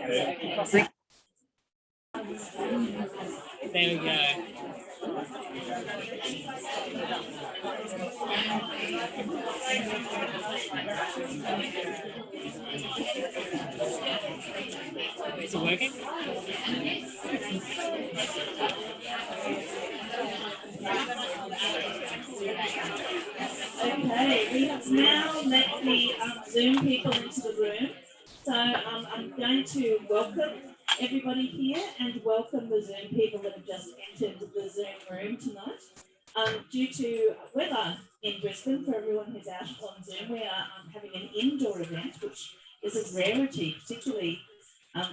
There we go. Is it working? Okay, we have now let the Zoom people into the room. So I'm going to welcome everybody here and welcome the Zoom people that have just entered the Zoom room tonight. Due to weather in Brisbane, for everyone who's out on Zoom, we are having an indoor event, which is a rarity, particularly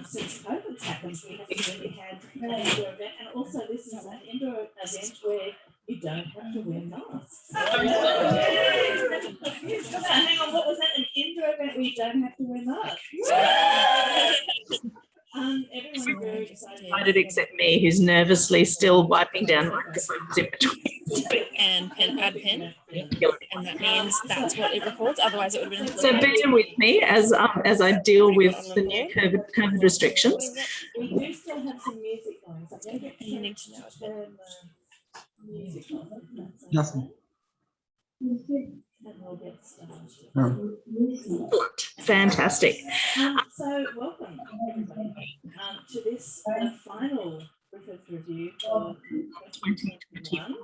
since COVID's happened. We haven't really had an indoor event, and also this is an indoor event where you don't have to wear masks. Hang on, what was that? An indoor event where you don't have to wear masks? Everyone's very excited. Except me, who's nervously still wiping down microphones in between. And add pen, and that means that's what it records. Otherwise, it would have been. So bear with me as I deal with the new COVID restrictions. We do still have some music going. So you need to know turn the music on. Nothing. And we'll get started. Fantastic. So welcome everybody to this final Griffith review for 2021.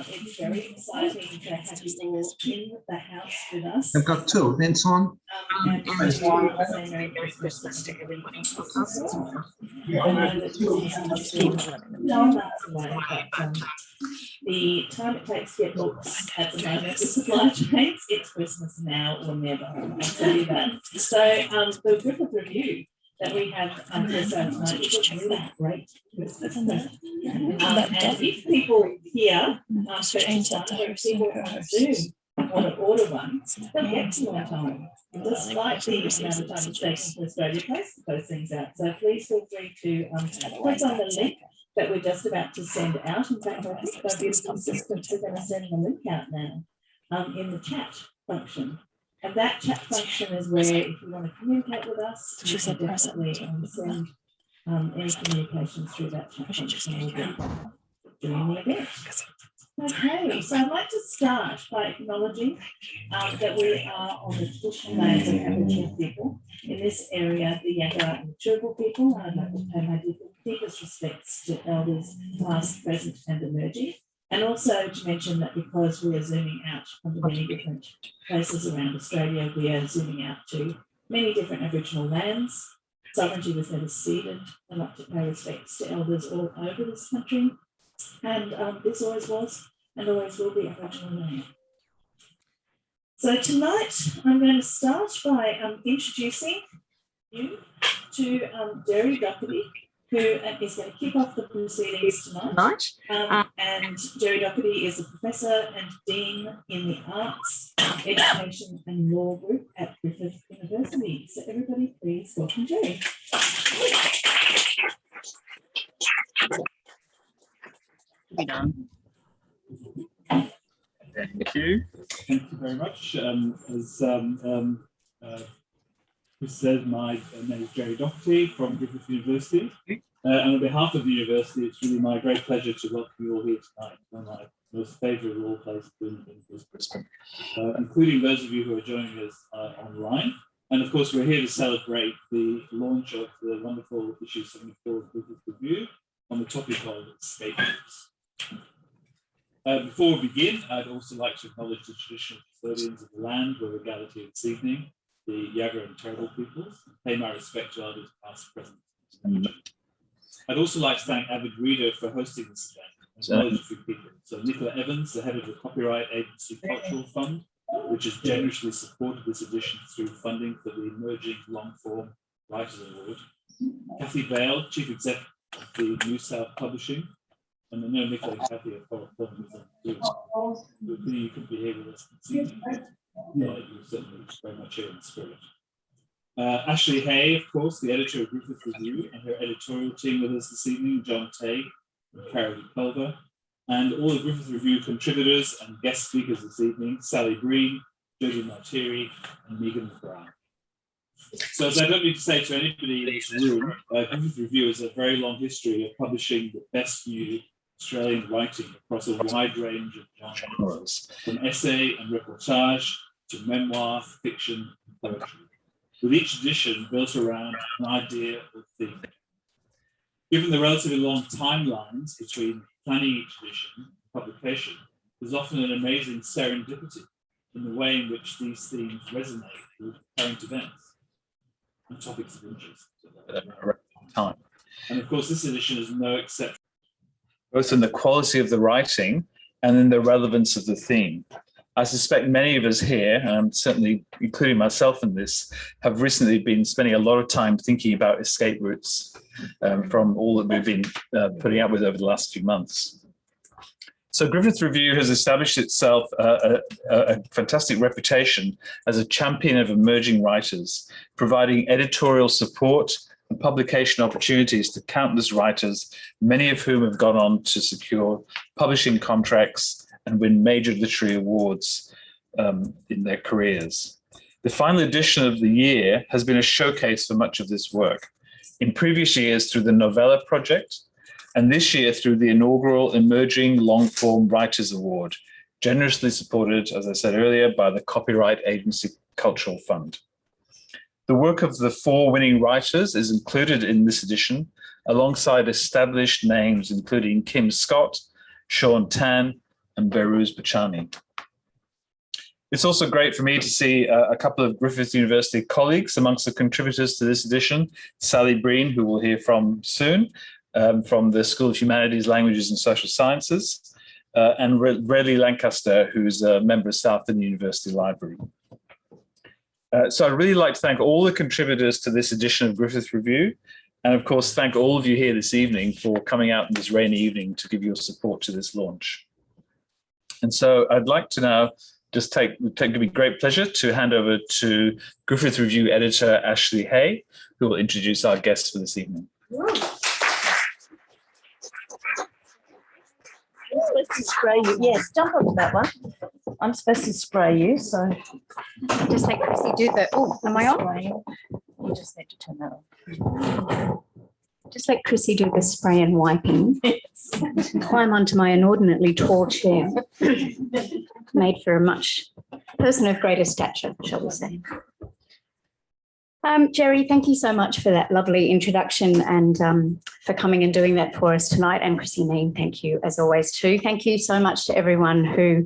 It's very exciting to have you all in the house with us. I've got two events on. And to say Merry Christmas to everyone. The time it takes to get books at the moment with supply chains, it's Christmas now or never. I'll tell you that. So the Griffith review that we have for tonight is a really great Christmas. And if people here people on Zoom want to order one, they'll get some more time. Despite the amount of time it's taken for Australia Post to post things out. So please feel free to click on the link that we're just about to send out. In fact, I think they're beautiful systems are going to send the link out now in the chat function. And that chat function is where, if you want to communicate with us, you can definitely send any communications through that chat function during the event. Okay, so I'd like to start by acknowledging that we are on the traditional lands of Aboriginal people. In this area, the Yagara and the Turrbal people. I'd like to pay my deepest respects to elders past, present and emerging. And also to mention that because we are zooming out from many different places around Australia, we are zooming out to many different Aboriginal lands. Sovereignty was never ceded. I'd like to pay respects to elders all over this country. And this always was and always will be Aboriginal land. So tonight I'm going to start by introducing you to Jodie Doherty, who is going to kick off the proceedings tonight. And Jodie Doherty is a professor and dean in the Arts, Education and Law group at Griffith University. So everybody please welcome Jodie. Be done. Thank you. Thank you very much. As Chris said, my name is Jodie Doherty from Griffith University. And on behalf of the university, it's really my great pleasure to welcome you all here tonight. One of my most favourite of all places in Brisbane, including those of you who are joining us online. And of course, we're here to celebrate the launch of the wonderful issue 74 of Griffith Review on the topic of scapegoats. Before we begin, I'd also like to acknowledge the traditional custodians of the land where we're gathered here this evening, the Yagara and Turrbal peoples, and pay my respect to elders past, present. I'd also like to thank Avid Reader for hosting this event and acknowledge a few people. So Nicola Evans, the head of the Copyright Agency Cultural Fund, which has generously supported this edition through funding for the emerging long-form Writers Award. Kathy Bale, Chief Executive of the New South Publishing, and I know Nicola and Kathy are following us on Zoom. You could be here with us this evening. You're certainly very much here in spirit. Ashley Hay, of course, the editor of Griffith Review, and her editorial team with us this evening, John Tague and Caroline Culver, and all the Griffith Review contributors and guest speakers this evening, Sally Breen, Jodie Lea Martire, and McGrath. So as I don't need to say to anybody in this room, Griffith Review has a very long history of publishing the best new Australian writing across a wide range of genres, from essay and reportage to memoir, fiction, and poetry, with each edition built around an idea or theme. Given the relatively long timelines between planning each edition and publication, there's often an amazing serendipity in the way in which these themes resonate with current events and topics of interest. Time. And of course, this edition is no exception. Both in the quality of the writing and in the relevance of the theme. I suspect many of us here, and certainly including myself in this, have recently been spending a lot of time thinking about escape routes from all that we've been putting up with over the last few months. So Griffith Review has established itself a fantastic reputation as a champion of emerging writers, providing editorial support and publication opportunities to countless writers, many of whom have gone on to secure publishing contracts and win major literary awards in their careers. The final edition of the year has been a showcase for much of this work. In previous years through the Novella Project, and this year through the inaugural Emerging Long-Form Writers Award, generously supported, as I said earlier, by the Copyright Agency Cultural Fund. The work of the 4 winning writers is included in this edition, alongside established names including Kim Scott, Sean Tan, and Behrouz Bachami. It's also great for me to see a couple of Griffith University colleagues amongst the contributors to this edition, Sally Breen, who we'll hear from soon, from the School of Humanities, Languages and Social Sciences, and Redley Lancaster, who's a member of staff in the University Library. So I'd really like to thank all the contributors to this edition of Griffith Review, and of course, thank all of you here this evening for coming out in this rainy evening to give your support to this launch. And so I'd like to now just give me great pleasure to hand over to Griffith Review editor Ashley Hay, who will introduce our guests for this evening. I'm supposed to spray you. Yes, jump onto that one. I'm supposed to spray you, so Just let Chrissy do the, oh, am I on? spraying. You just need to turn that on. Just let Chrissy do the spray and wiping. Climb onto my inordinately tall chair. Made for a person of greater stature, shall we say. Jerry, thank you so much for that lovely introduction and for coming and doing that for us tonight. And Chrissy Mean, thank you as always too. Thank you so much to everyone who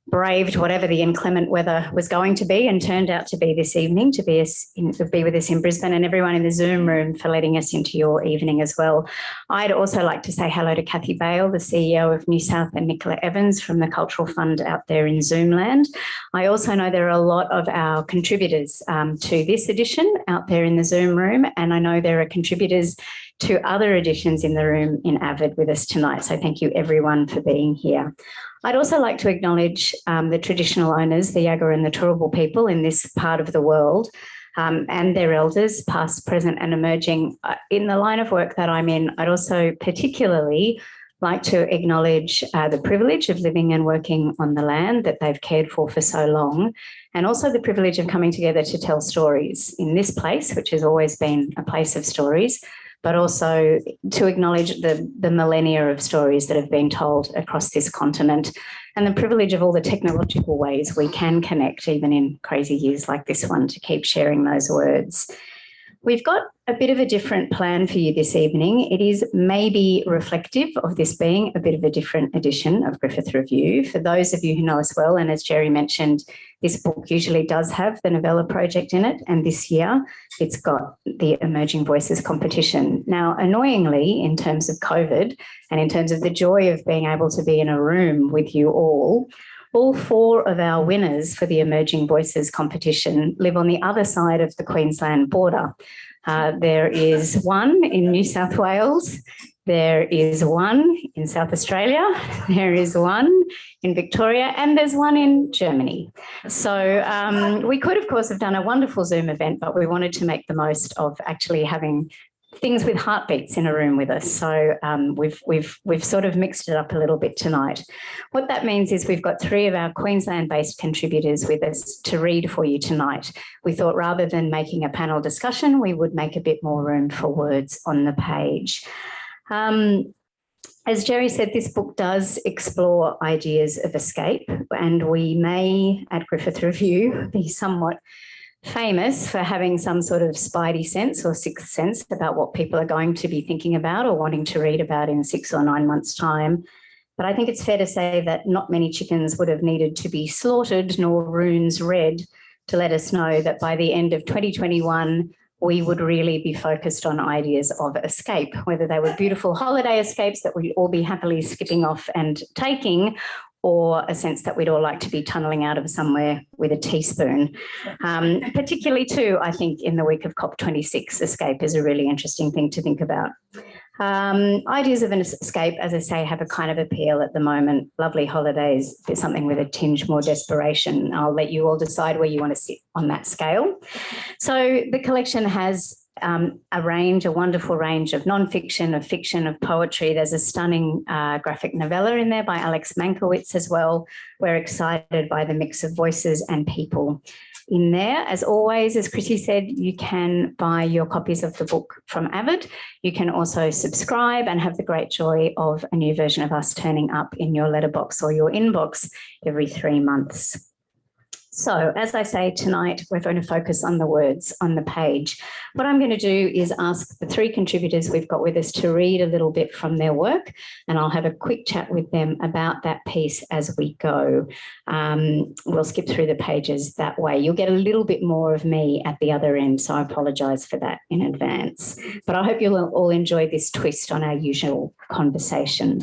braved whatever the inclement weather was going to be and turned out to be this evening to be with us in Brisbane, and everyone in the Zoom room for letting us into your evening as well. I'd also like to say hello to Kathy Bale, the CEO of New South, and Nicola Evans from the Cultural Fund out there in Zoomland. I also know there are a lot of our contributors to this edition out there in the Zoom room, and I know there are contributors to other editions in the room in Avid with us tonight. So thank you everyone for being here. I'd also like to acknowledge the traditional owners, the Yagara and the Turrbal people in this part of the world, and their elders, past, present and emerging. In the line of work that I'm in, I'd also particularly like to acknowledge the privilege of living and working on the land that they've cared for so long, and also the privilege of coming together to tell stories in this place, which has always been a place of stories, but also to acknowledge the millennia of stories that have been told across this continent, and the privilege of all the technological ways we can connect, even in crazy years like this one, to keep sharing those words. We've got a bit of a different plan for you this evening. It is maybe reflective of this being a bit of a different edition of Griffith Review. For those of you who know us well, and as Jerry mentioned, this book usually does have the Novella Project in it, and this year it's got the Emerging Voices competition. Now, annoyingly, in terms of COVID and in terms of the joy of being able to be in a room with you all 4 of our winners for the Emerging Voices competition live on the other side of the Queensland border. There is one in New South Wales, there is one in South Australia, there is one in Victoria, and there's one in Germany. So we could, of course, have done a wonderful Zoom event, but we wanted to make the most of actually having things with heartbeats in a room with us. So we've sort of mixed it up a little bit tonight. What that means is we've got 3 of our Queensland-based contributors with us to read for you tonight. We thought rather than making a panel discussion, we would make a bit more room for words on the page. As Jerry said, this book does explore ideas of escape, and we may, at Griffith Review, be somewhat famous for having some sort of spidey sense or sixth sense about what people are going to be thinking about or wanting to read about in 6 or 9 months' time. But I think it's fair to say that not many chickens would have needed to be slaughtered nor runes read to let us know that by the end of 2021, we would really be focused on ideas of escape, whether they were beautiful holiday escapes that we'd all be happily skipping off and taking, or a sense that we'd all like to be tunnelling out of somewhere with a teaspoon. Particularly too, I think in the week of COP26, escape is a really interesting thing to think about. Ideas of an escape, as I say, have a kind of appeal at the moment. Lovely holidays, there's something with a tinge more desperation. I'll let you all decide where you want to sit on that scale. So the collection has a wonderful range of non-fiction, of fiction, of poetry. There's a stunning graphic novella in there by Alex Mankiewicz as well. We're excited by the mix of voices and people in there. As always, as Chrissy said, you can buy your copies of the book from Avid. You can also subscribe and have the great joy of a new version of us turning up in your letterbox or your inbox every 3 months. So, as I say, tonight we're going to focus on the words on the page. What I'm going to do is ask the 3 contributors we've got with us to read a little bit from their work, and I'll have a quick chat with them about that piece as we go. We'll skip through the pages that way. You'll get a little bit more of me at the other end, so I apologise for that in advance. But I hope you'll all enjoy this twist on our usual conversation.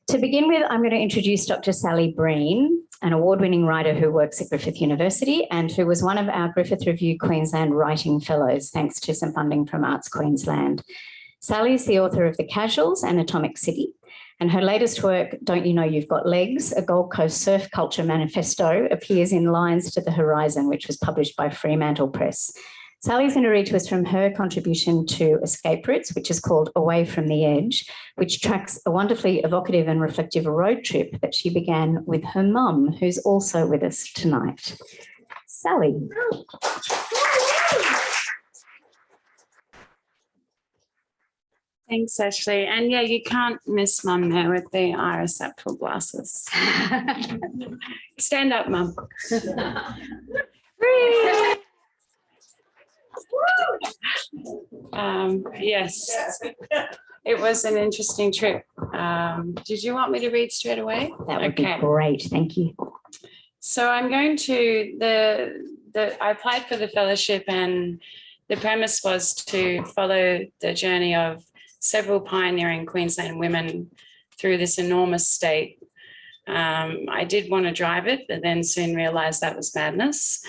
To begin with, I'm going to introduce Dr. Sally Breen, an award-winning writer who works at Griffith University and who was one of our Griffith Review Queensland Writing Fellows, thanks to some funding from Arts Queensland. Sally is the author of The Casuals and Atomic City, and her latest work, Don't You Know You've Got Legs, a Gold Coast surf culture manifesto, appears in Lines to the Horizon, which was published by Fremantle Press. Sally's going to read to us from her contribution to Escape Routes, which is called Away from the Edge, which tracks a wonderfully evocative and reflective road trip that she began with her mum, who's also with us tonight. Sally. Thanks, Ashley. And yeah, you can't miss Mum there with the iris apfel glasses. Stand up, Mum. Yes, it was an interesting trip. Did you want me to read straight away? That would be great. Thank you. So I'm going to, I applied for the fellowship, and the premise was to follow the journey of several pioneering Queensland women through this enormous state. I did want to drive it, but then soon realised that was madness.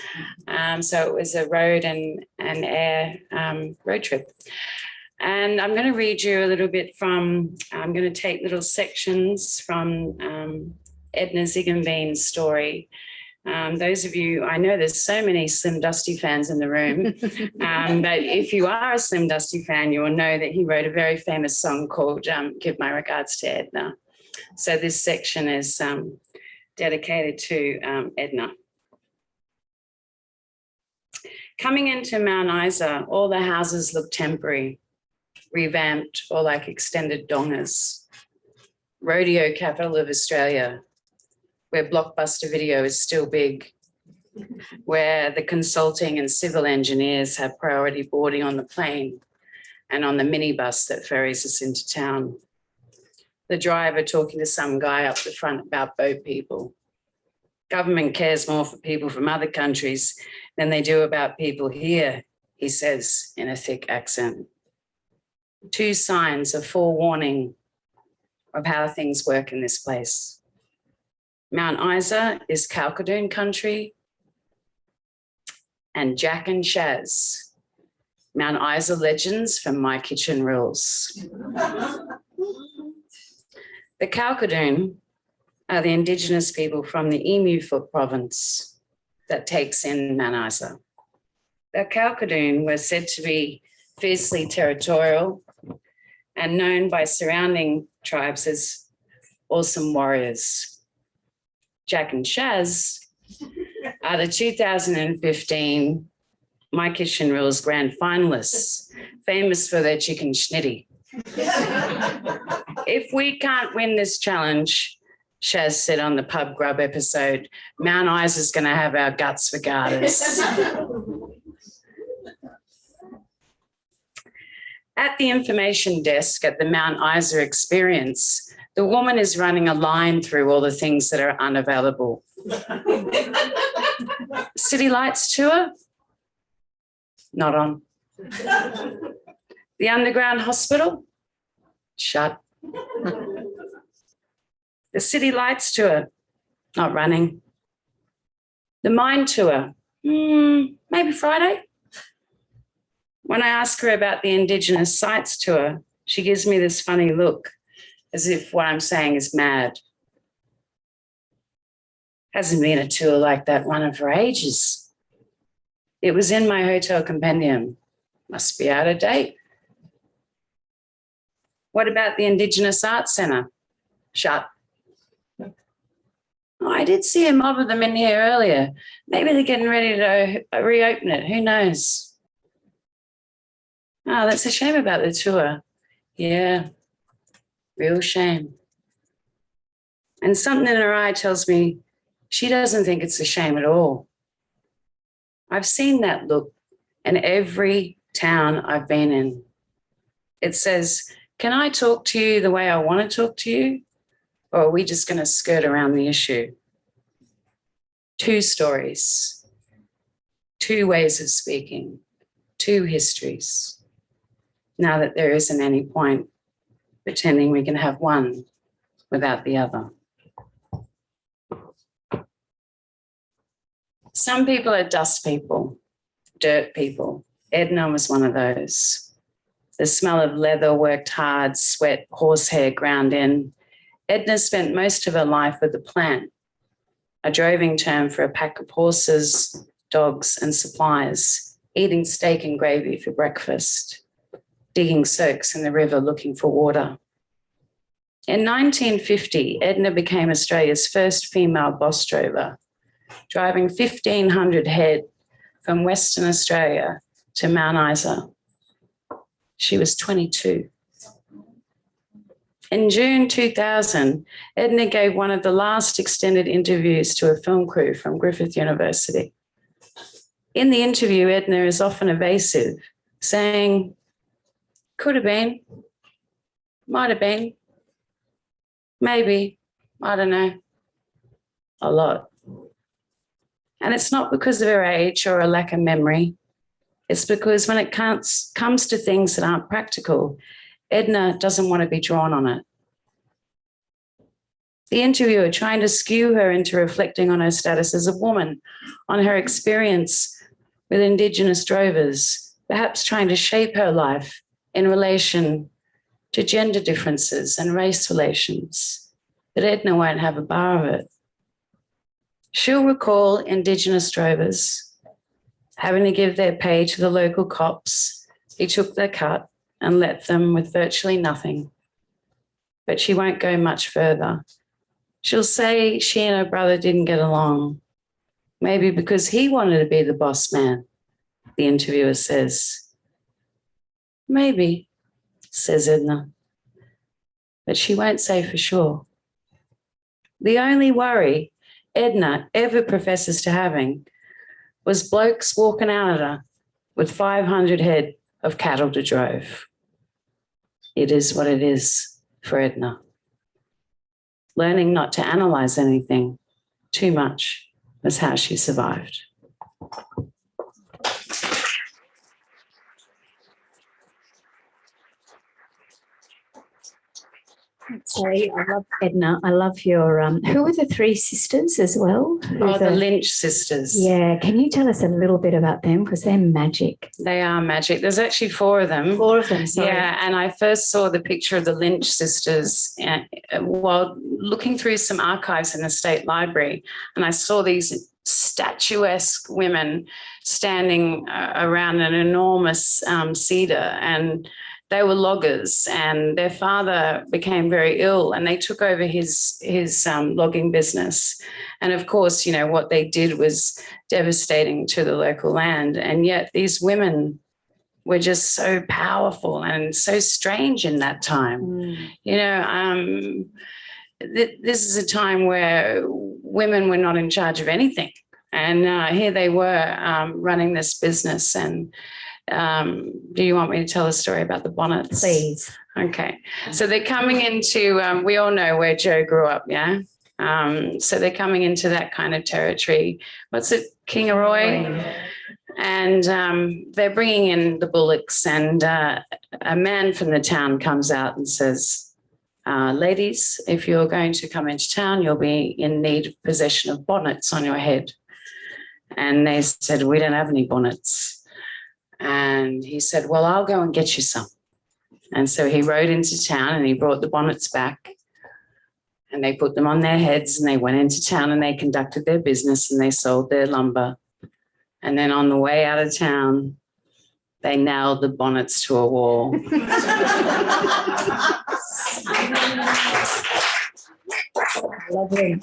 So it was a road and air road trip. And I'm going to read you a little bit from, I'm going to take little sections from Edna Ziegenbeen's story. Those of you, I know there's so many Slim Dusty fans in the room, but if you are a Slim Dusty fan, you will know that he wrote a very famous song called Give My Regards to Edna. So this section is dedicated to Edna. Coming into Mount Isa, all the houses look temporary, revamped or like extended dongers. Rodeo capital of Australia, where blockbuster video is still big, where the consulting and civil engineers have priority boarding on the plane and on the minibus that ferries us into town. The driver talking to some guy up the front about boat people. Government cares more for people from other countries than they do about people here, he says in a thick accent. 2 signs of forewarning of how things work in this place. Mount Isa is Kalkadoon country, and Jack and Shaz, Mount Isa legends from My Kitchen Rules. The Kalkadoon are the Indigenous people from the Emu Foot province that takes in Mount Isa. The Kalkadoon were said to be fiercely territorial, and known by surrounding tribes as awesome warriors. Jack and Shaz are the 2015 My Kitchen Rules Grand Finalists, famous for their chicken schnitty. If we can't win this challenge, Shaz said on the Pub Grub episode, Mount Isa's going to have our guts for garters. At the information desk at the Mount Isa Experience, the woman is running a line through all the things that are unavailable. City Lights tour? Not on. The Underground Hospital? Shut. The City Lights tour? Not running. The Mine tour? Maybe Friday. When I ask her about the Indigenous Sites tour, she gives me this funny look, as if what I'm saying is mad. Hasn't been a tour like that one for ages. It was in my hotel compendium. Must be out of date. What about the Indigenous Arts Centre? Shut. Oh, I did see a mob of them in here earlier. Maybe they're getting ready to reopen it. Who knows? Oh, that's a shame about the tour. Yeah, real shame. And something in her eye tells me she doesn't think it's a shame at all. I've seen that look in every town I've been in. It says, can I talk to you the way I want to talk to you? Or are we just going to skirt around the issue? Two stories, two ways of speaking, two histories. Now that there isn't any point pretending we can have one without the other. Some people are dust people, dirt people. Edna was one of those. The smell of leather worked hard, sweat, horsehair ground in. Edna spent most of her life with the plant, a droving term for a pack of horses, dogs, and supplies, eating steak and gravy for breakfast, digging soaks in the river looking for water. In 1950, Edna became Australia's first female boss drover, driving 1,500 head from Western Australia to Mount Isa. She was 22. In June 2000, Edna gave one of the last extended interviews to a film crew from Griffith University. In the interview, Edna is often evasive, saying, could have been, might have been, maybe, I don't know, a lot. And it's not because of her age or a lack of memory. It's because when it comes to things that aren't practical, Edna doesn't want to be drawn on it. The interviewer, trying to skew her into reflecting on her status as a woman, on her experience with Indigenous drovers, perhaps trying to shape her life in relation to gender differences and race relations, but Edna won't have a bar of it. She'll recall Indigenous drovers having to give their pay to the local cops who took their cut and left them with virtually nothing. But she won't go much further. She'll say she and her brother didn't get along, maybe because he wanted to be the boss man, the interviewer says. Maybe, says Edna, but she won't say for sure. The only worry Edna ever professes to having was blokes walking out at her with 500 head of cattle to drove. It is what it is for Edna. Learning not to analyse anything too much was how she survived. Sorry, I love Edna. I love your, who were the three sisters as well? The Lynch Sisters. Yeah, can you tell us a little bit about them? Because they're magic. They are magic. There's actually four of them. Four of them, sorry. Yeah, and I first saw the picture of the Lynch Sisters while looking through some archives in the State Library, and I saw these statuesque women standing around an enormous cedar, and they were loggers, and their father became very ill and they took over his logging business. And of course, you know, what they did was devastating to the local land. And yet these women were just so powerful and so strange in that time. You know, this is a time where women were not in charge of anything. And here they were running this business. And do you want me to tell a story about the bonnets? Please. Okay. So they're coming into, we all know where Jo grew up, yeah? So they're coming into that kind of territory. What's it, Kingaroy? And they're bringing in the bullocks, and a man from the town comes out and says, ladies, if you're going to come into town, you'll be in need of possession of bonnets on your head. And they said, we don't have any bonnets. And he said, well, I'll go and get you some. And so he rode into town and he brought the bonnets back, and they put them on their heads, and they went into town and they conducted their business and they sold their lumber. And then on the way out of town, they nailed the bonnets to a wall. Lovely.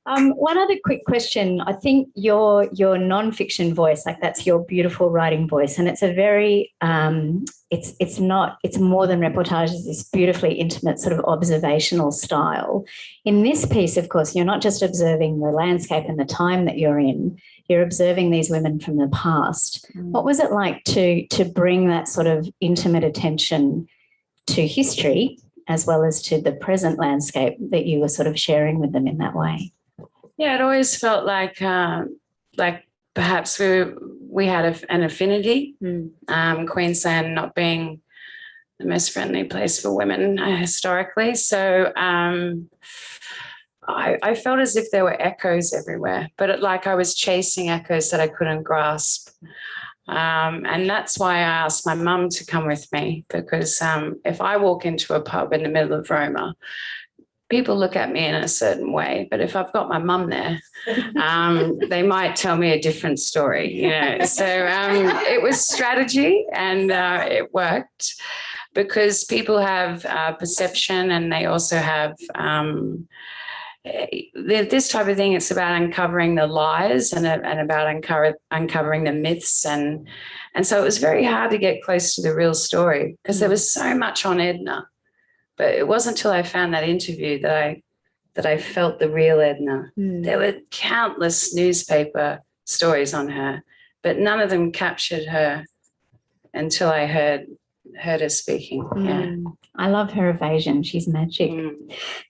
One other quick question. I think your non-fiction voice, like that's your beautiful writing voice, and it's a very it's more than reportage. It's this beautifully intimate sort of observational style. In this piece, of course, you're not just observing the landscape and the time that you're in. You're observing these women from the past. What was it like to bring that sort of intimate attention to history as well as to the present landscape that you were sort of sharing with them in that way? Yeah, it always felt like perhaps we had an affinity. Queensland not being the most friendly place for women historically. So I felt as if there were echoes everywhere, but like I was chasing echoes that I couldn't grasp. And that's why I asked my mum to come with me, because if I walk into a pub in the middle of Roma, people look at me in a certain way, but if I've got my mum there, they might tell me a different story, you know. So it was strategy, and it worked, because people have perception, and they also have this type of thing. It's about uncovering the lies and about uncovering the myths, and so it was very hard to get close to the real story, because there was so much on Edna. But it wasn't until I found that interview that I felt the real Edna. There were countless newspaper stories on her, but none of them captured her until I heard her speaking. Yeah. I love her evasion. She's magic.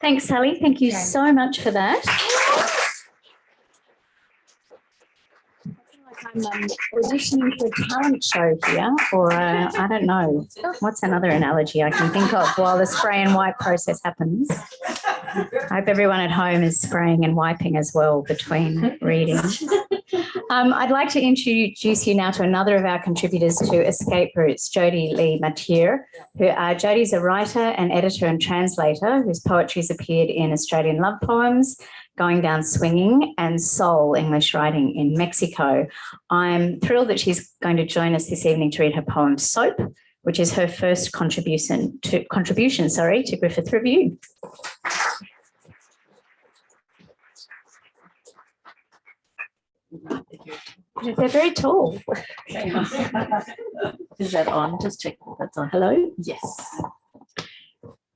Thanks, Sally. Thank you so much for that. I'm auditioning for a talent show here, or I don't know. What's another analogy I can think of while the spray and wipe process happens? I hope everyone at home is spraying and wiping as well between reading. I'd like to introduce you now to another of our contributors to Escape Routes, Jodie Lea Martire. Jodie's a writer and editor and translator whose poetry has appeared in Australian love poems, Going Down Swinging, and Soul English Writing in Mexico. I'm thrilled that she's going to join us this evening to read her poem Soap, which is her first contribution to Griffith Review. They're very tall. Is that on? Just check that's on. Hello? Yes.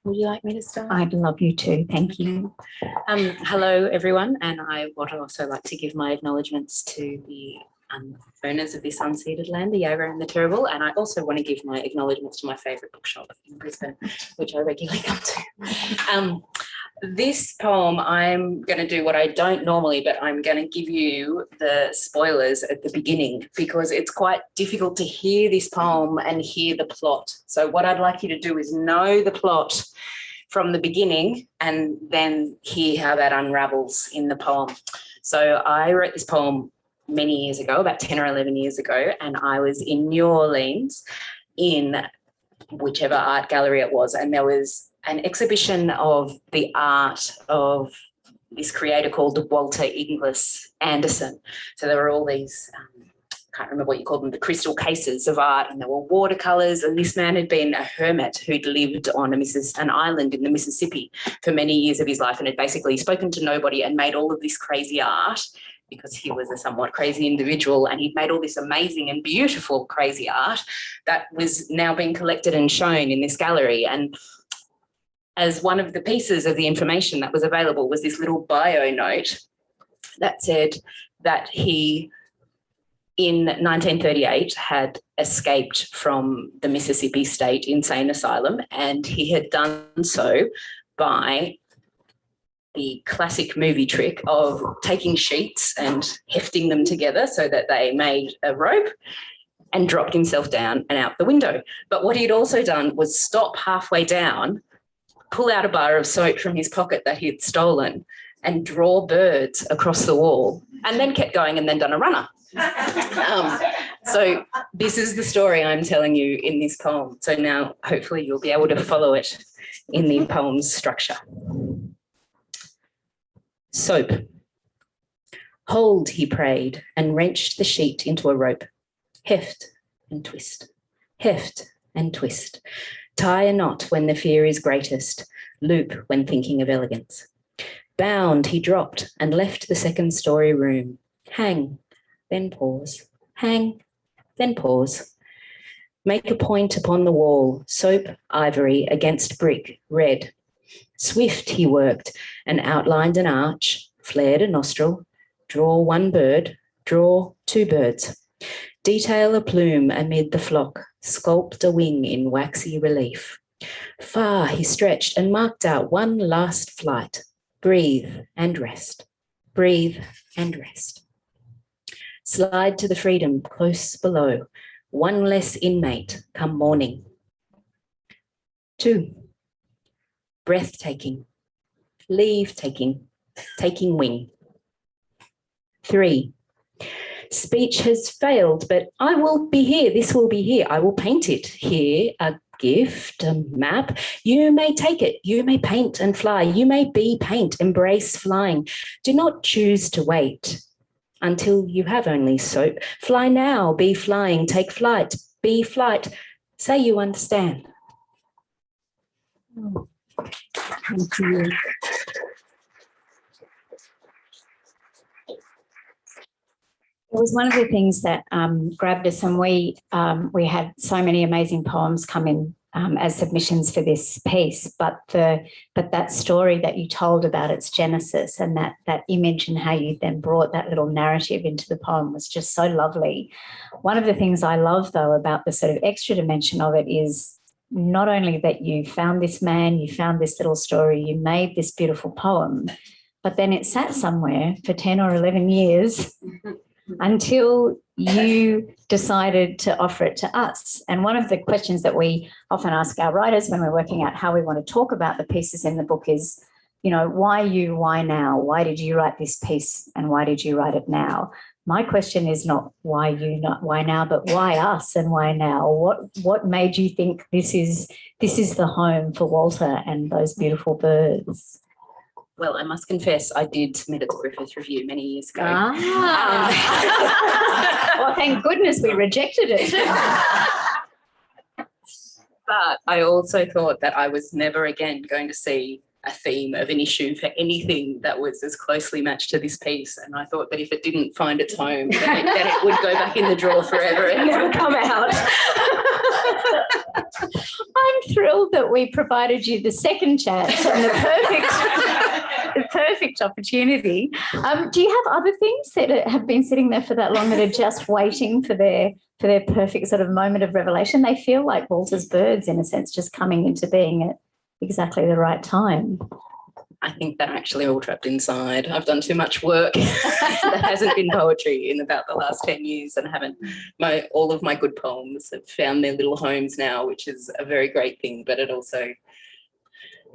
Would you like me to start? I'd love you to. Thank you. Hello, everyone. And I would also like to give my acknowledgements to the owners of this unceded land, the Yagra and the Turrbal. And I also want to give my acknowledgements to my favourite bookshop in Brisbane, which I regularly come to. This poem, I'm going to do what I don't normally, but I'm going to give you the spoilers at the beginning, because it's quite difficult to hear this poem and hear the plot. So what I'd like you to do is know the plot from the beginning and then hear how that unravels in the poem. So I wrote this poem many years ago, about 10 or 11 years ago, and I was in New Orleans in whichever art gallery it was, and there was an exhibition of the art of this creator called Walter Inglis Anderson. So there were all these, can't remember what you called them, the crystal cases of art, and there were watercolours, and this man had been a hermit who'd lived on an island in the Mississippi for many years of his life and had basically spoken to nobody and made all of this crazy art because he was a somewhat crazy individual, and he'd made all this amazing and beautiful crazy art that was now being collected and shown in this gallery. And as one of the pieces of the information that was available was this little bio note that said that he, in 1938, had escaped from the Mississippi State Insane Asylum, and he had done so by the classic movie trick of taking sheets and hefting them together so that they made a rope, and dropped himself down and out the window. But what he'd also done was stop halfway down, pull out a bar of soap from his pocket that he'd stolen, and draw birds across the wall, and then kept going and then done a runner. So this is the story I'm telling you in this poem. So now hopefully you'll be able to follow it in the poem's structure. Soap. Hold, he prayed, and wrenched the sheet into a rope. Heft and twist, heft and twist. Tie a knot when the fear is greatest, loop when thinking of elegance. Bound, he dropped and left the second-story room. Hang, then pause. Hang, then pause. Make a point upon the wall, soap, ivory, against brick, red. Swift he worked and outlined an arch, flared a nostril, draw one bird, draw two birds. Detail a plume amid the flock, sculpt a wing in waxy relief. Far he stretched and marked out one last flight. Breathe and rest, breathe and rest. Slide to the freedom close below, one less inmate come morning. 2. Breathtaking, leave-taking, taking wing. 3. Speech has failed, but I will be here, this will be here, I will paint it here, a gift, a map. You may take it, you may paint and fly, you may be paint, embrace flying. Do not choose to wait until you have only soap. Fly now, be flying, take flight, be flight. Say you understand. Thank you. It was one of the things that grabbed us, and we had so many amazing poems come in as submissions for this piece, but that story that you told about its genesis and that image and how you then brought that little narrative into the poem was just so lovely. One of the things I love, though, about the sort of extra dimension of it is not only that you found this man, you found this little story, you made this beautiful poem, but then it sat somewhere for 10 or 11 years until you decided to offer it to us. And one of the questions that we often ask our writers when we're working out how we want to talk about the pieces in the book is, you know, why you, why now? Why did you write this piece and why did you write it now? My question is not why you, not why now, but why us and why now? What made you think this is the home for Walter and those beautiful birds? Well, I must confess, I did submit it to Griffith Review many years ago. Well, thank goodness we rejected it. But I also thought that I was never again going to see a theme of an issue for anything that was as closely matched to this piece. And I thought that if it didn't find its home, then it would go back in the drawer forever and never come out. I'm thrilled that we provided you the second chance and the perfect opportunity. Do you have other things that have been sitting there for that long that are just waiting for their perfect sort of moment of revelation? They feel like Walter's birds, in a sense, just coming into being at exactly the right time. I think they're actually all trapped inside. I've done too much work that hasn't been poetry in about the last 10 years, and all of my good poems have found their little homes now, which is a very great thing, but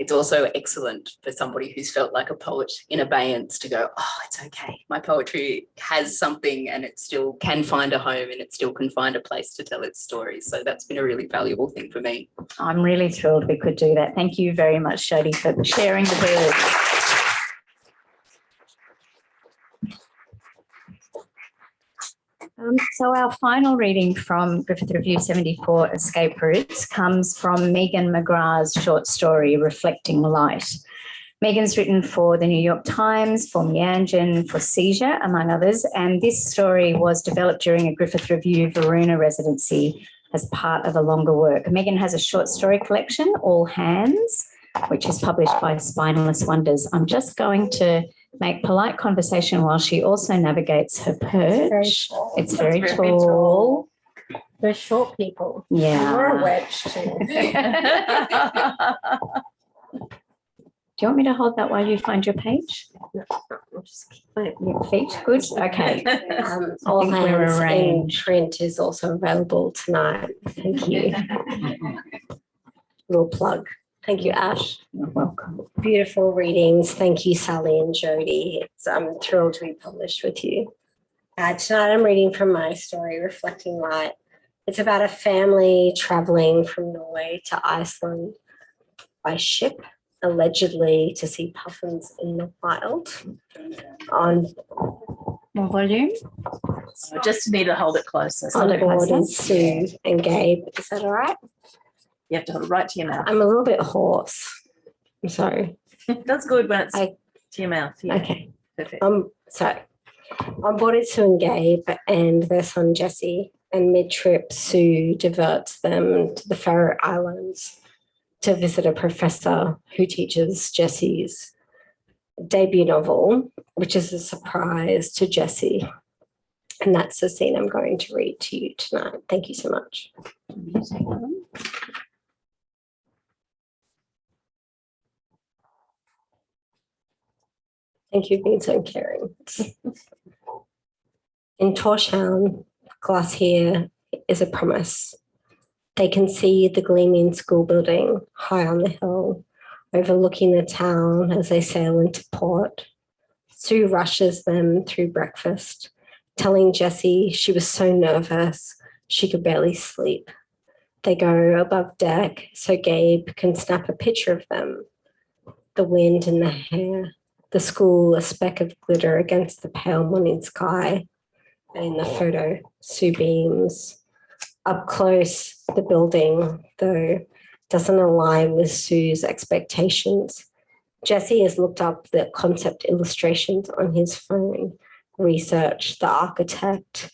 it's also excellent for somebody who's felt like a poet in abeyance to go, oh, it's okay. My poetry has something and it still can find a home and it still can find a place to tell its stories. So that's been a really valuable thing for me. I'm really thrilled we could do that. Thank you very much, Jodie, for sharing the birds. So our final reading from Griffith Review 74, Escape Routes, comes from Megan McGrath's short story, Reflecting Light. Megan's written for the New York Times, for Meanjin, for Seizure, among others, and this story was developed during a Griffith Review Varuna residency as part of a longer work. Megan has a short story collection, All Hands, which is published by Spineless Wonders. I'm just going to make polite conversation while she also navigates her perch. It's very tall. They're short people. Yeah. We're a wedge too. Do you want me to hold that while you find your page? I'll just keep it. Your feet, good. Okay. All think we're Hands in arranged. print is also available tonight. Thank you. Little plug. Thank you, Ash. You're welcome. Beautiful readings. Thank you, Sally and Jodie. I'm thrilled to be published with you. Tonight I'm reading from my story, Reflecting Light. It's about a family traveling from Norway to Iceland by ship, allegedly to see puffins in the wild. On More volume? Just need to hold it closer. Hold on it board closer. is Sue and Gabe. Is that all right? You have to hold it right to your mouth. I'm a little bit hoarse. I'm sorry. That's good when it's I- to your mouth. Yeah. Okay. Perfect. So on board is Sue and Gabe and their son Jesse, and mid-trip Sue diverts them to the Faroe Islands to visit a professor who teaches Jesse's debut novel, which is a surprise to Jesse. And that's the scene I'm going to read to you tonight. Thank you so much. Thank you for being so caring. In Torshavn, glass here is a promise. They can see the gleaming school building high on the hill, overlooking the town as they sail into port. Sue rushes them through breakfast, telling Jessie she was so nervous she could barely sleep. They go above deck so Gabe can snap a picture of them. The wind in the hair, the school a speck of glitter against the pale morning sky. And in the photo, Sue beams. Up close, the building, though, doesn't align with Sue's expectations. Jesse has looked up the concept illustrations on his phone, researched the architect,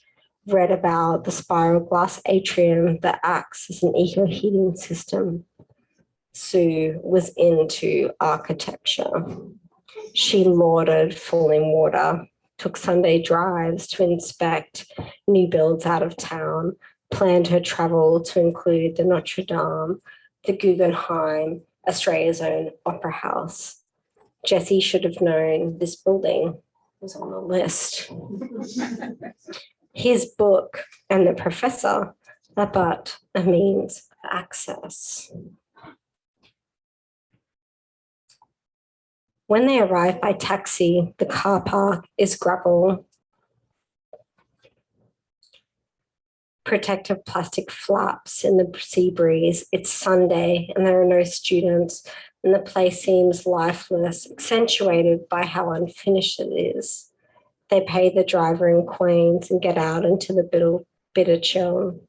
read about the spiral glass atrium that acts as an eco-heating system. Sue was into architecture. She lauded falling water, took Sunday drives to inspect new builds out of town, planned her travel to include the Notre Dame, the Guggenheim, Australia's own opera house. Jessie should have known this building was on the list. His book and the professor are but a means of access. When they arrive by taxi, the car park is gravel. Protective plastic flaps in the sea breeze. It's Sunday and there are no students, and the place seems lifeless, accentuated by how unfinished it is. They pay the driver in coins and get out into the bitter chill.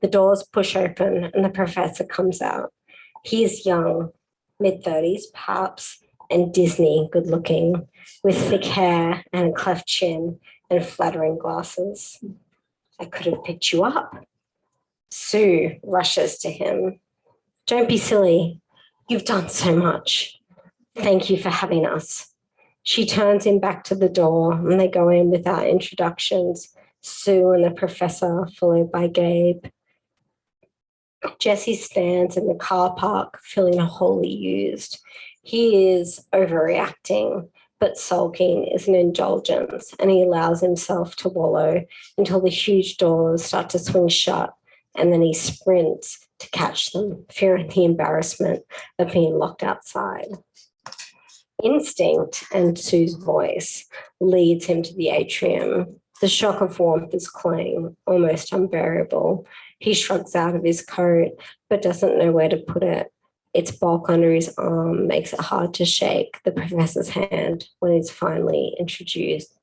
The doors push open and the professor comes out. He is young, mid-30s perhaps, and Disney good looking, with thick hair and a cleft chin and flattering glasses. I could have picked you up. Sue rushes to him. Don't be silly. You've done so much. Thank you for having us. She turns him back to the door and they go in without introductions, Sue and the professor, followed by Gabe. Jesse stands in the car park, feeling wholly used. He is overreacting, but sulking is an indulgence, and he allows himself to wallow until the huge doors start to swing shut, and then he sprints to catch them, fearing the embarrassment of being locked outside. Instinct and Sue's voice leads him to the atrium. The shock of warmth is cloying, almost unbearable. He shrugs out of his coat, but doesn't know where to put it. Its bulk under his arm makes it hard to shake the professor's hand when he's finally introduced.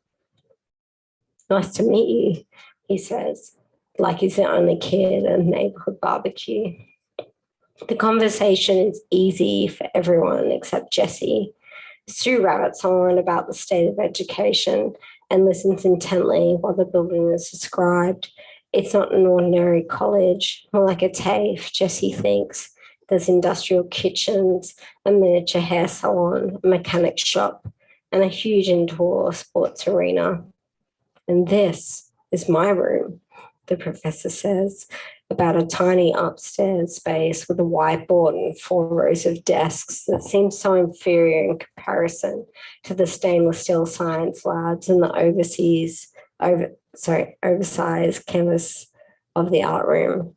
Nice to meet you, he says, like he's the only kid at a neighborhood barbecue. The conversation is easy for everyone except Jessie. Sue rabbits on about the state of education and listens intently while the building is described. It's not an ordinary college, more like a TAFE, Jessie thinks. There's industrial kitchens, a miniature hair salon, a mechanic shop, and a huge indoor sports arena. And this is my room, the professor says, about a tiny upstairs space with a whiteboard and 4 rows of desks that seem so inferior in comparison to the stainless steel science labs and the oversized canvas of the art room.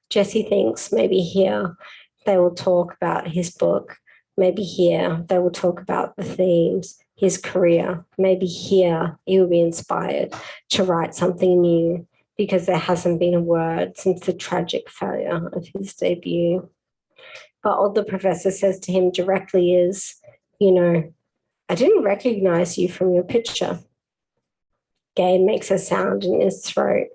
Jessie thinks maybe here they will talk about his book. Maybe here they will talk about the themes, his career. Maybe here he will be inspired to write something new because there hasn't been a word since the tragic failure of his debut. But all the professor says to him directly is, I didn't recognize you from your picture. Gabe makes a sound in his throat.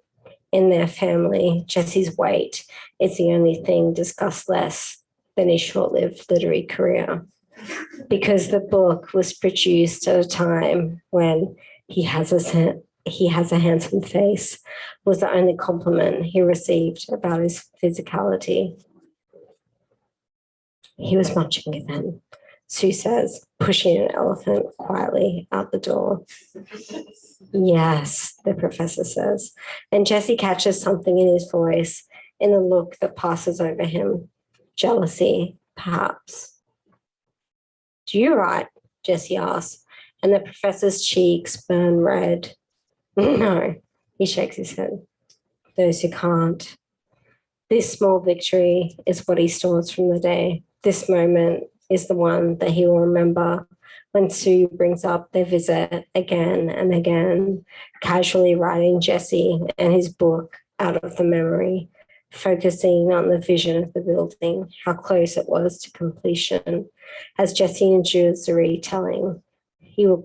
In their family, Jessie's weight is the only thing discussed less than his short-lived literary career, because the book was produced at a time when he has a handsome face was the only compliment he received about his physicality. He was much younger then, Sue says, pushing an elephant quietly out the door. Yes, the professor says, and Jessie catches something in his voice, in the look that passes over him. Jealousy, perhaps. Do you write? Jessie asks, and the professor's cheeks burn red. No, he shakes his head. Those who can't. This small victory is what he stores from the day. This moment is the one that he will remember when Sue brings up their visit again and again, casually writing Jessie and his book out of the memory, focusing on the vision of the building, how close it was to completion. As Jessie endures the retelling, he will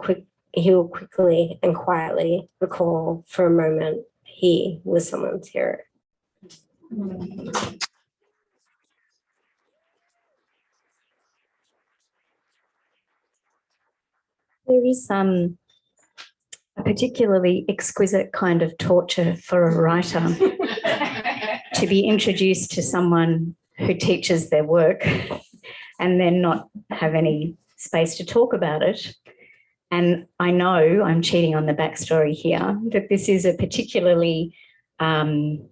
quickly and quietly recall for a moment he was someone's hero. There is a particularly exquisite kind of torture for a writer to be introduced to someone who teaches their work and then not have any space to talk about it. And I know I'm cheating on the backstory here, that this is a particularly potent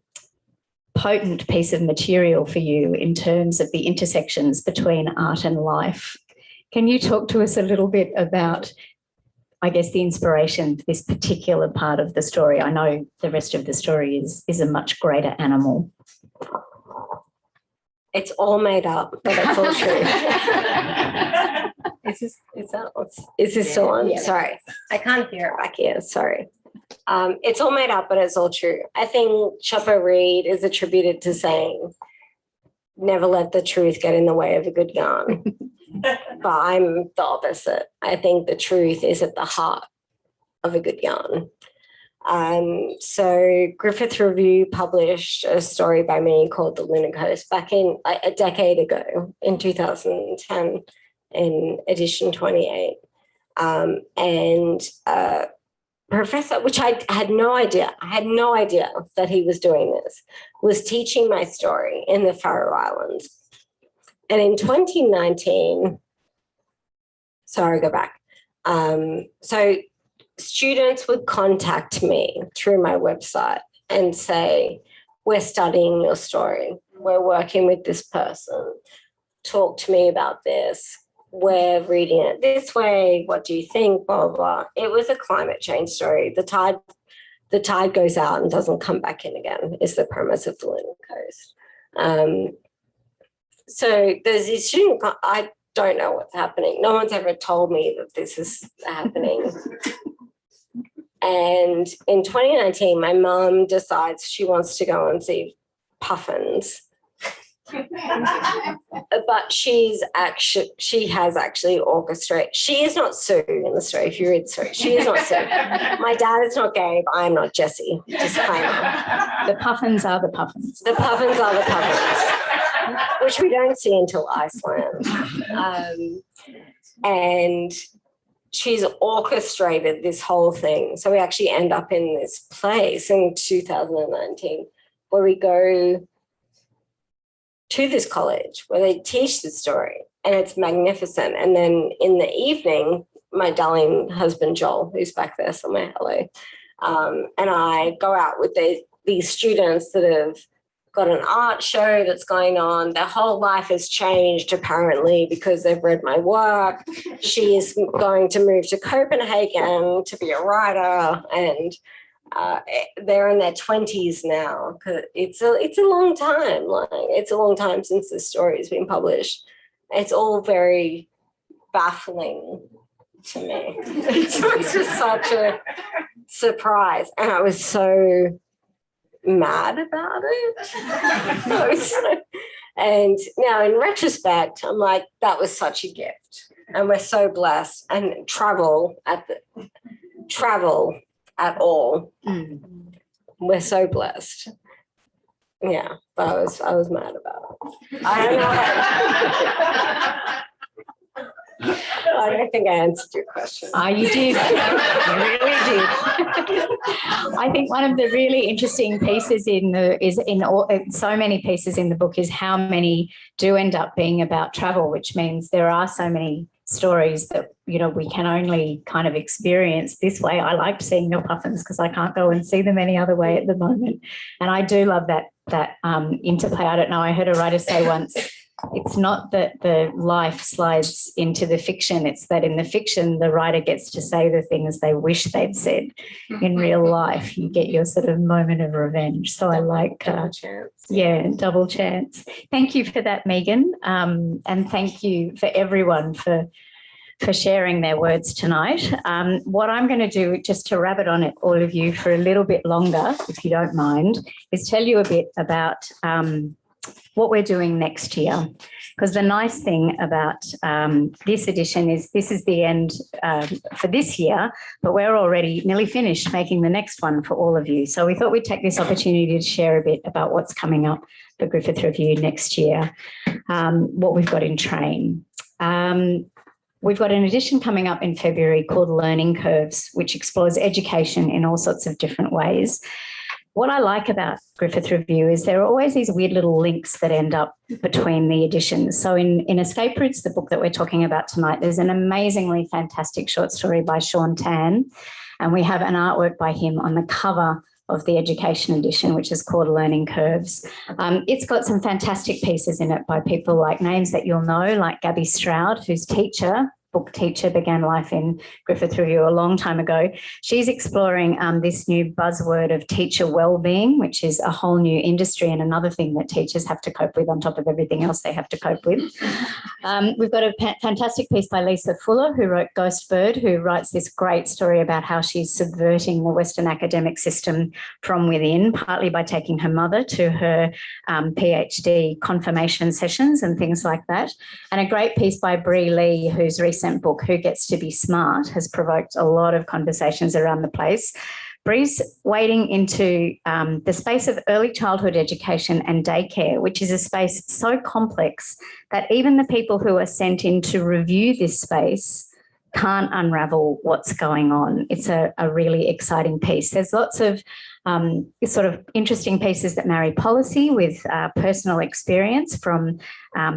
piece of material for you in terms of the intersections between art and life. Can you talk to us a little bit about, I guess, the inspiration for this particular part of the story? I know the rest of the story is a much greater animal. It's all made up, but it's all true. Is this still on? Yeah. Sorry, I can't hear it back here. Sorry. It's all made up, but it's all true. I think Chopper Read is attributed to saying, never let the truth get in the way of a good yarn. But I'm the opposite. I think the truth is at the heart of a good yarn. So Griffith Review published a story by me called The Lunar Coast back in a decade ago, in 2010, in edition 28. Professor, which I had no idea that he was doing this, was teaching my story in the Faroe Islands. And in 2019, sorry, go back. So students would contact me through my website and say, we're studying your story. We're working with this person. Talk to me about this. We're reading it this way. What do you think? Blah, blah, blah. It was a climate change story. The tide goes out and doesn't come back in again, is the premise of The Lunar Coast. So there's this student, I don't know what's happening. No one's ever told me that this is happening. And in 2019, my mum decides she wants to go and see puffins. but she has actually orchestrated. She is not Sue in the story. If you read the story, she is not Sue. My dad is not Gabe. I'm not Jessie. Disclaimer. The puffins are the puffins. The puffins are the puffins, which we don't see until Iceland. And she's orchestrated this whole thing. So we actually end up in this place in 2019 where we go to this college where they teach the story, and it's magnificent. And then in the evening, my darling husband, Joel, who's back there somewhere, hello, and I go out with these students that have got an art show that's going on. Their whole life has changed, apparently, because they've read my work. She is going to move to Copenhagen to be a writer, and they're in their 20s now. Cause it's a long time. Like, it's a long time since this story has been published. It's all very baffling to me. It's just such a surprise, and I was so mad about it. And now in retrospect, I'm like, that was such a gift, and we're so blessed. And travel at all, we're so blessed. Yeah, but I was mad about it. I don't know. I don't think I answered your question. You did. You really did. I think one of the really interesting pieces so many pieces in the book is how many do end up being about travel, which means there are so many stories that, you know, we can only kind of experience this way. I liked seeing your puffins because I can't go and see them any other way at the moment. And I do love that interplay. I don't know, I heard a writer say once, it's not that the life slides into the fiction, it's that in the fiction, the writer gets to say the things they wish they'd said. In real life, you get your sort of moment of revenge. So I like double chance. Yeah, double chance. Thank you for that, Megan. And thank you for everyone for sharing their words tonight. What I'm going to do, just to rabbit on it, all of you, for a little bit longer, if you don't mind, is tell you a bit about what we're doing next year. Because the nice thing about this edition is this is the end for this year, but we're already nearly finished making the next one for all of you. So we thought we'd take this opportunity to share a bit about what's coming up for Griffith Review next year, what we've got in train. We've got an edition coming up in February called Learning Curves, which explores education in all sorts of different ways. What I like about Griffith Review is there are always these weird little links that end up between the editions. So in Escape Routes, the book that we're talking about tonight, there's an amazingly fantastic short story by Sean Tan, and we have an artwork by him on the cover of the education edition, which is called Learning Curves. It's got some fantastic pieces in it by people like names that you'll know, like Gabby Stroud, whose book teacher began life in Griffith Review a long time ago. She's exploring this new buzzword of teacher wellbeing, which is a whole new industry and another thing that teachers have to cope with on top of everything else they have to cope with. We've got a fantastic piece by Lisa Fuller, who wrote Ghost Bird, who writes this great story about how she's subverting the Western academic system from within, partly by taking her mother to her PhD confirmation sessions and things like that. And a great piece by Bree Lee, whose recent book, Who Gets to Be Smart, has provoked a lot of conversations around the place. Bree's wading into the space of early childhood education and daycare, which is a space so complex that even the people who are sent in to review this space can't unravel what's going on. It's a really exciting piece. There's lots of sort of interesting pieces that marry policy with personal experience from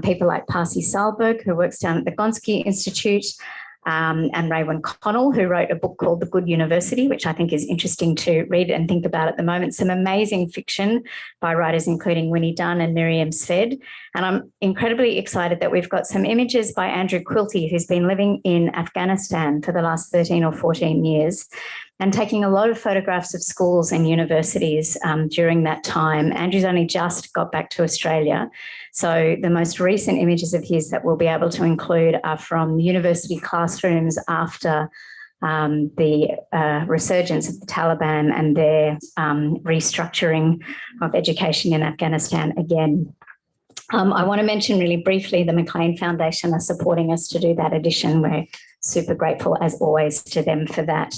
people like Parsi Salberg, who works down at the Gonski Institute, and Raywin Connell, who wrote a book called The Good University, which I think is interesting to read and think about at the moment. Some amazing fiction by writers including Winnie Dunn and Miriam Sved. And I'm incredibly excited that we've got some images by Andrew Quilty, who's been living in Afghanistan for the last 13 or 14 years and taking a lot of photographs of schools and universities during that time. Andrew's only just got back to Australia. So the most recent images of his that we'll be able to include are from university classrooms after the resurgence of the Taliban and their restructuring of education in Afghanistan again. I want to mention really briefly the McLean Foundation are supporting us to do that edition. We're super grateful, as always, to them for that.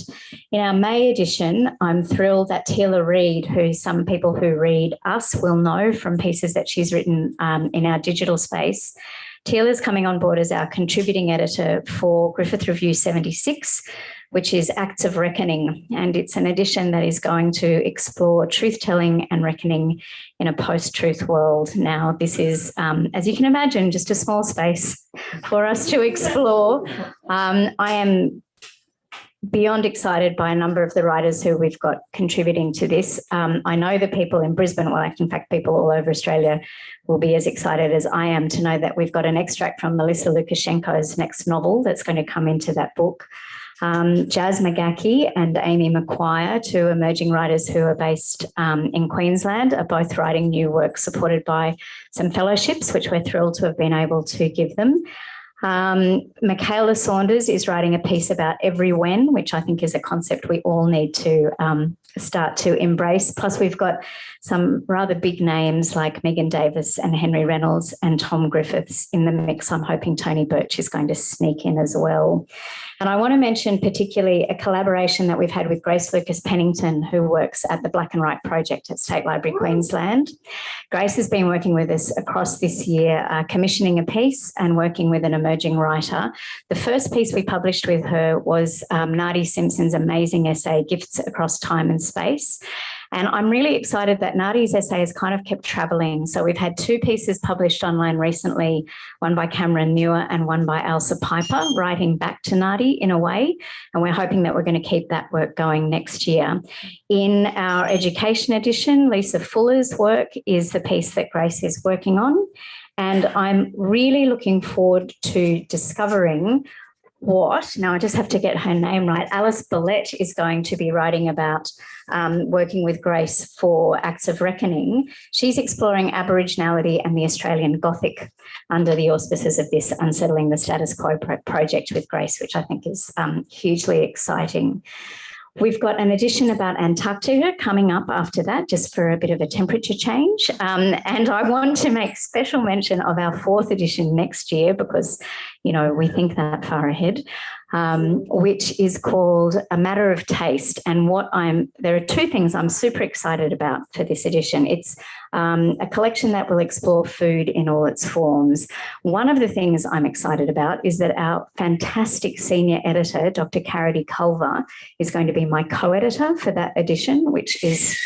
In our May edition, I'm thrilled that Teela Reid, who some people who read us will know from pieces that she's written in our digital space, Teela's coming on board as our contributing editor for Griffith Review 76, which is Acts of Reckoning. And it's an edition that is going to explore truth-telling and reckoning in a post-truth world. Now, this is, as you can imagine, just a small space for us to explore. I am beyond excited by a number of the writers who we've got contributing to this. I know the people in Brisbane, well, in fact, people all over Australia will be as excited as I am to know that we've got an extract from Melissa Lukashenko's next novel that's going to come into that book. Jazz McGackie and Amy McQuire, two emerging writers who are based in Queensland, are both writing new work supported by some fellowships, which we're thrilled to have been able to give them. Michaela Saunders is writing a piece about every when, which I think is a concept we all need to start to embrace. Plus, we've got some rather big names like Megan Davis and Henry Reynolds and Tom Griffiths in the mix. I'm hoping Tony Birch is going to sneak in as well. And I want to mention particularly a collaboration that we've had with Grace Lucas Pennington, who works at the Black and White Project at State Library Queensland. Grace has been working with us across this year, commissioning a piece and working with an emerging writer. The first piece we published with her was Nadi Simpson's amazing essay, Gifts Across Time and Space. And I'm really excited that Nadi's essay has kind of kept travelling. So we've had two pieces published online recently, one by Cameron Muir and one by Elsa Piper, writing back to Nadi in a way. And we're hoping that we're going to keep that work going next year. In our education edition, Lisa Fuller's work is the piece that Grace is working on. And I'm really looking forward to discovering now I just have to get her name right. Alice Billette is going to be writing about working with Grace for Acts of Reckoning. She's exploring Aboriginality and the Australian Gothic under the auspices of this Unsettling the Status Quo project with Grace, which I think is hugely exciting. We've got an edition about Antarctica coming up after that, just for a bit of a temperature change. And I want to make special mention of our fourth edition next year because, you know, we think that far ahead, which is called A Matter of Taste. And there are two things I'm super excited about for this edition. It's a collection that will explore food in all its forms. One of the things I'm excited about is that our fantastic senior editor, Dr. Caridy Culver, is going to be my co-editor for that edition, which is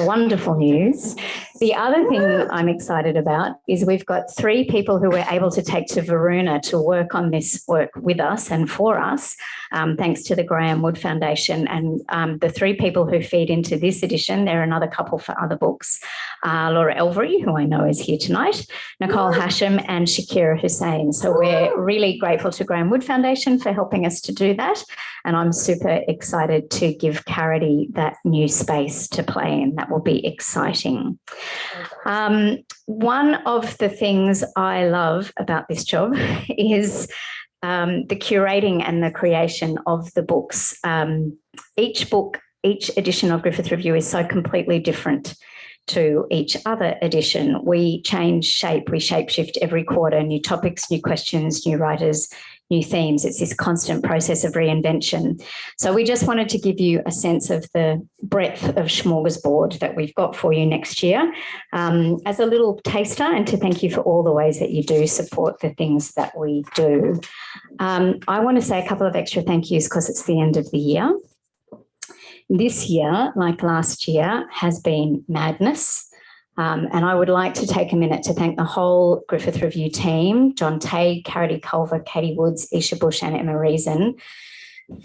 wonderful news. The other thing I'm excited about is we've got three people who were able to take to Varuna to work on this work with us and for us, thanks to the Graham Wood Foundation. And the three people who feed into this edition, they're another couple for other books, Laura Elvery, who I know is here tonight, Nicole Hashim and Shakira Hussain. So we're really grateful to Graham Wood Foundation for helping us to do that. And I'm super excited to give Caridy that new space to play in. That will be exciting. One of the things I love about this job is the curating and the creation of the books. Each edition of Griffith Review is so completely different to each other edition. We change shape, we shapeshift every quarter, new topics, new questions, new writers, new themes. It's this constant process of reinvention. So we just wanted to give you a sense of the breadth of smorgasbord that we've got for you next year as a little taster, and to thank you for all the ways that you do support the things that we do. I want to say a couple of extra thank yous because it's the end of the year. This year, like last year, has been madness. And I would like to take a minute to thank the whole Griffith Review team, John Tay, Caridy Culver, Katie Woods, Isha Bush and Emma Reason,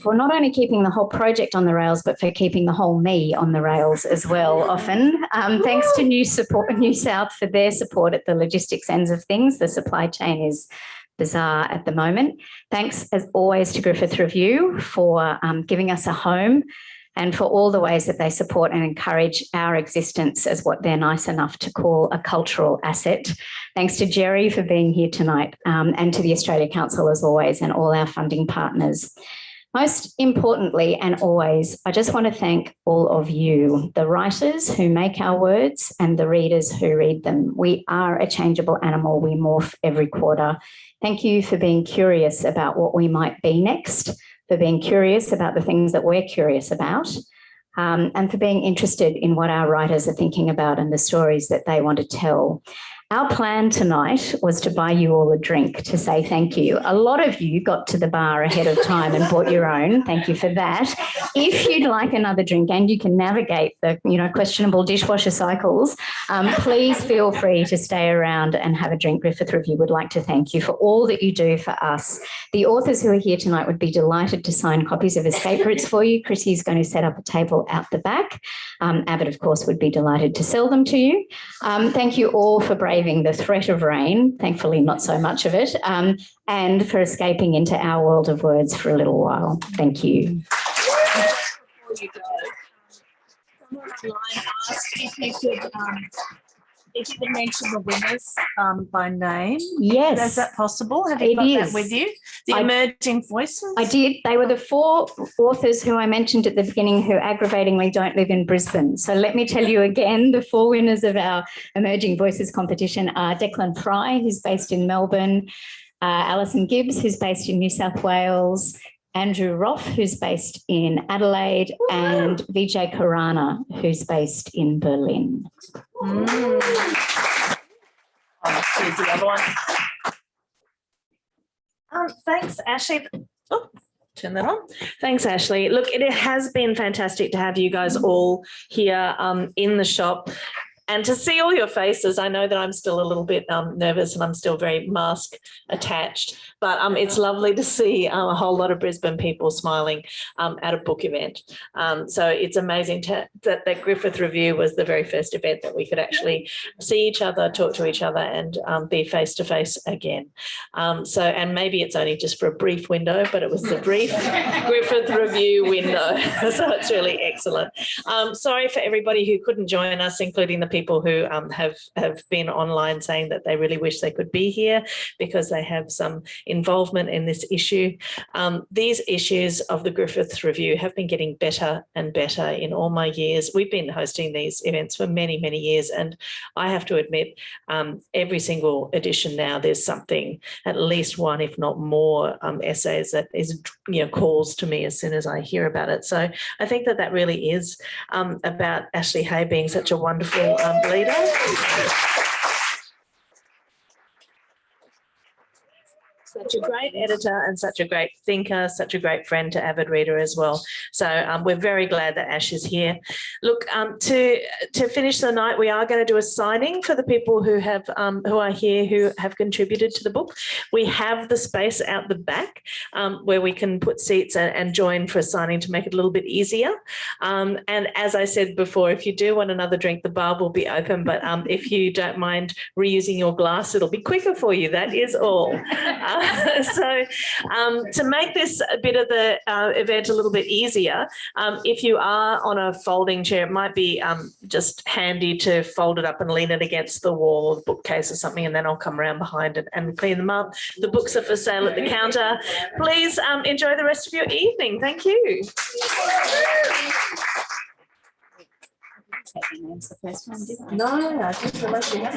for not only keeping the whole project on the rails, but for keeping the whole me on the rails as well often. Thanks to New South for their support at the logistics ends of things. The supply chain is bizarre at the moment. Thanks as always to Griffith Review for giving us a home and for all the ways that they support and encourage our existence as what they're nice enough to call a cultural asset. Thanks to Jerry for being here tonight, and to the Australia Council as always, and all our funding partners. Most importantly, and always, I just want to thank all of you, the writers who make our words and the readers who read them. We are a changeable animal. We morph every quarter. Thank you for being curious about what we might be next, for being curious about the things that we're curious about, and for being interested in what our writers are thinking about and the stories that they want to tell. Our plan tonight was to buy you all a drink to say thank you. A lot of you got to the bar ahead of time and bought your own. Thank you for that. If you'd like another drink and you can navigate the questionable dishwasher cycles, please feel free to stay around and have a drink. Griffith Review would like to thank you for all that you do for us. The authors who are here tonight would be delighted to sign copies of escape routes for you. Chrissy's going to set up a table out the back. Abbott, of course, would be delighted to sell them to you. Thank you all for braving the threat of rain, thankfully not so much of it, and for escaping into our world of words for a little while. Thank you. Before you go, someone online asked if you could mention the winners by name. Yes. Is that possible? Have you got that with you? The emerging voices? I did. They were the 4 authors who I mentioned at the beginning who aggravatingly don't live in Brisbane. So let me tell you again, the 4 winners of our Emerging Voices competition are Declan Fry, who's based in Melbourne, Alison Gibbs, who's based in New South Wales, Andrew Roff, who's based in Adelaide, and Vijay Karana, who's based in Berlin. Oh, here's the other one. Thanks, Ashley. Oh, turn that on. Thanks, Ashley. Look, it has been fantastic to have you guys all here in the shop. And to see all your faces. I know that I'm still a little bit nervous and I'm still very mask attached, but it's lovely to see a whole lot of Brisbane people smiling at a book event. So it's amazing that Griffith Review was the very first event that we could actually see each other, talk to each other and be face to face again. And maybe it's only just for a brief window, but it was the brief Griffith Review window. So it's really excellent. Sorry for everybody who couldn't join us, including the people who have been online saying that they really wish they could be here because they have some involvement in this issue. These issues of the Griffith Review have been getting better and better in all my years. We've been hosting these events for many, many years, and I have to admit, every single edition now there's something, at least one, if not more, essays that is calls to me as soon as I hear about it. So I think that really is about Ashley Hay being such a wonderful leader. Such a great editor and such a great thinker, such a great friend to avid reader as well. So we're very glad that Ash is here. Look, to finish the night, we are going to do a signing for the people who are here who have contributed to the book. We have the space out the back where we can put seats and join for a signing to make it a little bit easier. And as I said before, if you do want another drink, the bar will be open. But if you don't mind reusing your glass, it'll be quicker for you. That is all. So to make this a bit of the event a little bit easier, if you are on a folding chair, it might be just handy to fold it up and lean it against the wall or the bookcase or something, and then I'll come around behind it and clean them up. The books are for sale at the counter. Please enjoy the rest of your evening. Thank you. The first one, did I? No, I just realised you had